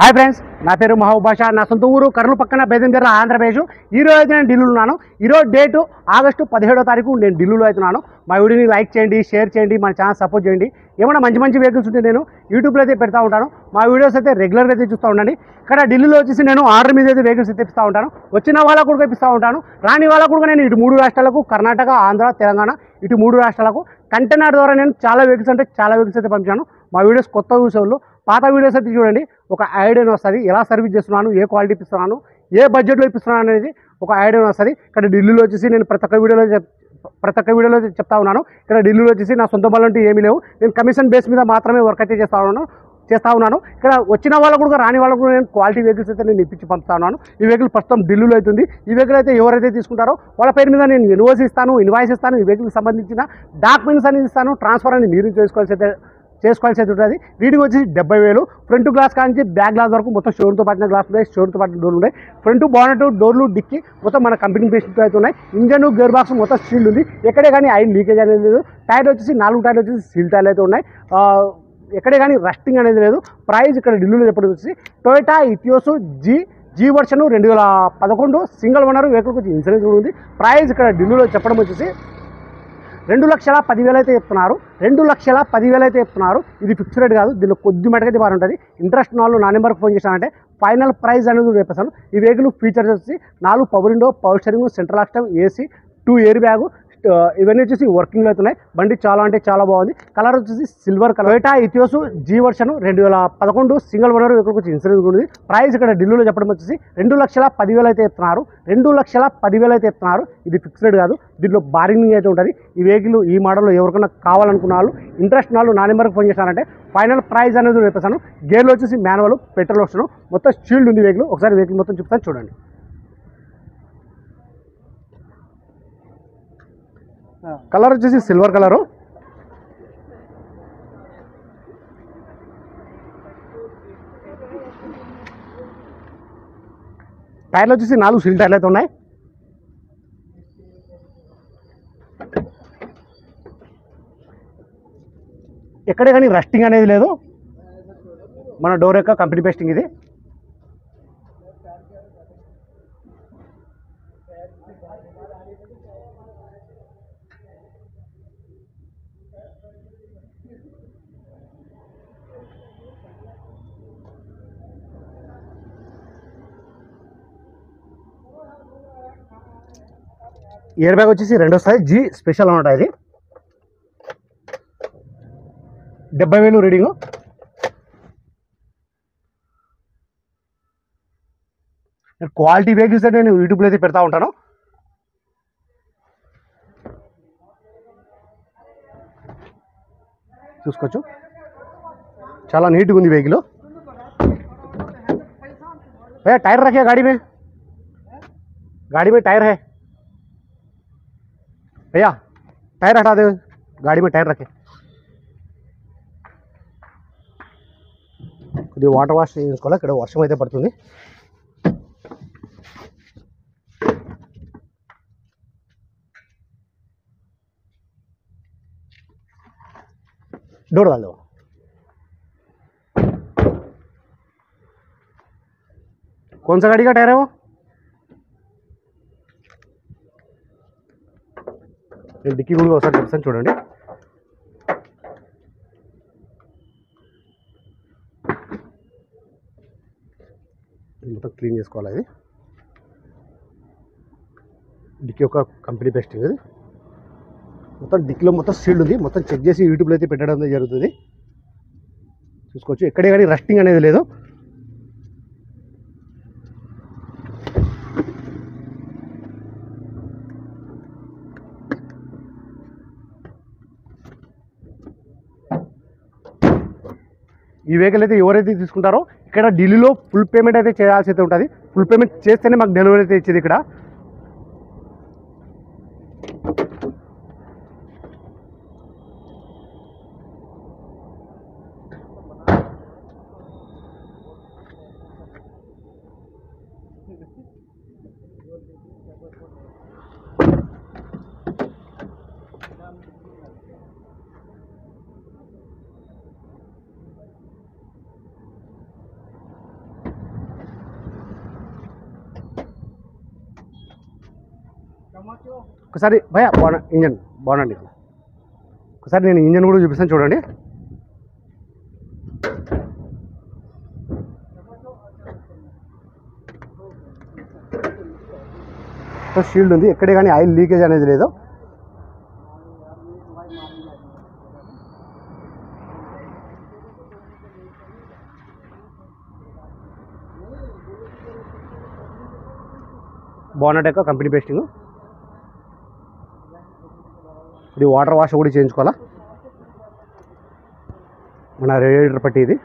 Hi friends, నా పేరు మహబూబ్ బాషా. నా సొంత ఊరు కర్నూలు పక్కన బేదంజర్ల, ఆంధ్రప్రదేశ్. ఈరోజు అయితే నేను ఢిల్లీలో ఉన్నాను. ఈరోజు డేటు ఆగస్టు 17వ తారీఖు నేను ఢిల్లీలో అవుతున్నాను. మా వీడియోని లైక్ చేయండి, షేర్ చేయండి, మన ఛానల్ సపోర్ట్ చేయండి. ఏమైనా మంచి మంచి వెహికల్స్ ఉంటే నేను యూట్యూబ్లో అయితే పెడతా ఉంటాను. మా వీడియోస్ అయితే రెగ్యులర్గా అయితే చూస్తూ ఉండండి. ఇక్కడ ఢిల్లీలో వచ్చేసి నేను ఆర్డర్ మీద అయితే వెహికల్స్ అయితే ఇస్తూ ఉంటాను. వచ్చిన వాళ్ళకు కూడా ఇస్తూ ఉంటాను, రాని వాళ్ళకు కూడా నేను ఇటు 3 రాష్ట్రాలకు, కర్ణాటక, ఆంధ్ర, తెలంగాణ, ఇటు 3 రాష్ట్రాలకు కంటైనర్ ద్వారా నేను చాలా వెహికల్స్ అయితే పంపించాను. మా వీడియోస్ కొత్త చూసేవాళ్ళు పాత వీడియోస్ అయితే చూడండి, ఒక ఐడియా వస్తుంది. ఎలా సర్వీస్ చేస్తున్నాను, ఏ క్వాలిటీ ఇస్తున్నాను, ఏ బడ్జెట్లో ఇస్తున్నాను అనేది ఒక ఐడియా వస్తుంది. ఇక్కడ ఢిల్లీలో వచ్చేసి నేను ప్రతి ఒక్క వీడియోలో చెప్తా ఉన్నాను. ఇక్కడ ఢిల్లీలో వచ్చేసి నా సొంత బలం ఏమీ లేవు. నేను కమిషన్ బేస్ మీద మాత్రమే వర్క్ అయితే చేస్తా ఉన్నాను. ఇక్కడ వచ్చిన వాళ్ళకు కూడా, రాని వాళ్ళకు కూడా నేను క్వాలిటీ వెహికల్స్ అయితే నేను ఇప్పించి పంపుతా ఉన్నాను. ఈ వెహికల్ ప్రస్తుతం ఢిల్లీలో అవుతుంది. ఈ వెహికల్ అయితే ఎవరైతే తీసుకుంటారో వాళ్ళ పేరు మీద నేను ఇన్వాయిస్ ఇస్తాను. ఈ వెహికల్కి సంబంధించిన డాక్యుమెంట్స్ అనేది ఇస్తాను. ట్రాన్స్ఫర్ అని మీరు చేసుకోవాల్సి ఉంటుంది. రీడింగ్ వచ్చేసి 70,000. ఫ్రంట్ గ్లాస్ కానీ బ్యాక్ గ్లాస్ వరకు మొత్తం షోరూమ్తో పాటిన గ్లాస్ ఉన్నాయి, షోరూమ్తో పాటిన డోర్లు ఉన్నాయి. ఫ్రంట్ బానెట్, డోర్లు, డిక్కి మొత్తం మన కంపెనీ బేస్డ్ అయితే ఉన్నాయి. ఇంజన్, గేర్ బాక్స్ మొత్తం స్టీల్ ఉంది. ఎక్కడే కానీ ఆయిల్ లీకేజ్ అనేది లేదు. టైర్ వచ్చేసి 4 టైర్లు వచ్చేసి సీల్ టైర్లు అయితే ఉన్నాయి. ఎక్కడే కానీ రస్టింగ్ అనేది లేదు. ప్రైస్ ఇక్కడ ఢిల్లీలో చెప్పడం వచ్చేసి Toyota Etios G version 2011 single owner వెహికల్కి వచ్చి ఇన్సూరెన్స్ కూడా ఉంది. ప్రైస్ ఇక్కడ ఢిల్లీలో చెప్పడం వచ్చేసి 2,10,000 అయితే చెప్తున్నారు. 2,10,000 అయితే చెప్తున్నారు. ఇది ఫిక్స్డ్ రేట్ కాదు, దీనిలో కొద్ది మటుకైతే బాగా ఉంటుంది. ఇంట్రెస్ట్ వాళ్ళు నా నెంబర్కి ఫోన్ చేశానంటే ఫైనల్ ప్రైస్ అనేది చెప్పేస్తాను. ఈ వెహికల్ ఫీచర్స్ వచ్చి 4 power window, power steering, central lock step, AC, 2 air bag, ఇవన్నీ వచ్చేసి వర్కింగ్లో అవుతున్నాయి. బండి చాలా అంటే చాలా బాగుంది. కలర్ వచ్చేసి silver colour. Toyota Etios G version 2011 single owner వెహికల్కి వచ్చి ఇన్సూరెన్స్ ఉంది. ప్రైస్ ఇక్కడ ఢిల్లీలో చెప్పడం వచ్చేసి 2,10,000 అయితే చెప్తున్నారు. 2,10,000 అయితే చెప్తున్నారు. ఇది ఫిక్స్డ్ రేట్ కాదు, దీంట్లో బార్గెనింగ్ అయితే ఉంటుంది. ఈ వెహికల్ ఈ మోడల్లో ఎవరికైనా కావాలనుకున్న వాళ్ళు, ఇంట్రెస్ట్ వాళ్ళు నా నెంబర్కి ఫోన్ చేశారంటే ఫైనల్ ప్రైస్ అనేది చెప్పేసాను. గేర్లో వచ్చేసి మాన్యువల్, పెట్రోల్ ఆప్షన్, మొత్తం షీల్డ్ ఉంది వెహికల్. ఒకసారి వెహికల్ మొత్తం చూపిస్తాను చూడండి. కలర్ వచ్చేసి సిల్వర్ కలరు. టైర్లు వచ్చేసి 4 సీల్ టైర్లు అయితే ఉన్నాయి. ఎక్కడే కానీ రస్టింగ్ అనేది లేదు. మన డోర్ యొక్క కంపెనీ పేస్టింగ్ ఇది. ఎయిర్ బ్యాగ్ వచ్చేసి 2 వస్తాయి. జీ స్పెషల్ అనమాట. ఇది 70,000 రీడింగు. క్వాలిటీ వెహికల్స్ అయితే నేను యూట్యూబ్లో అయితే పెడతా ఉంటాను. చూసుకోవచ్చు, చాలా నీట్గా ఉంది వెహికల్. भैया टायर रखे गाड़ी में टायर है भैया, टायर हटा दे, गाड़ी में टायर रखे. కొద్దిగా వాటర్ వాష్ చేసుకోవాలి. ఇక్కడ వర్షం అయితే పడుతుంది. డోర్ डाल दो. कौन सा गाड़ी का टायर है वो? నేను డిక్కీ కూడా ఒకసారి చెప్తాను చూడండి. మొత్తం క్లీన్ చేసుకోవాలి. ఇది డిక్కీ యొక్క కంపెనీ పేస్టింగ్. ఇది మొత్తం డిక్కీలో మొత్తం సీల్డ్ ఉంది. మొత్తం చెక్ చేసి యూట్యూబ్లో అయితే పెట్టడం జరుగుతుంది. చూసుకోవచ్చు, ఎక్కడే కానీ రస్టింగ్ అనేది లేదు. ఈ వెహికల్ అయితే ఎవరైతే తీసుకుంటారో ఇక్కడ ఢిల్లీలో ఫుల్ పేమెంట్ అయితే చేయాల్సి అయితే ఉంటుంది. ఫుల్ పేమెంట్ చేస్తేనే మాకు డెలివరీ అయితే ఇచ్చేది. ఇక్కడ ఒకసారి భయ ఇంజన్ బాగుండండి. ఒకసారి నేను ఇంజన్ కూడా చూపిస్తాను చూడండి. షీల్డ్ ఉంది, ఎక్కడే కానీ ఆయిల్ లీకేజ్ అనేది లేదు. బోనట్ యొక్క కంపెనీ పేస్టింగ్. ఇది వాటర్ వాష్ కూడా చేయించుకోవాలా. మన రేడియేటర్ పట్టి ఇది.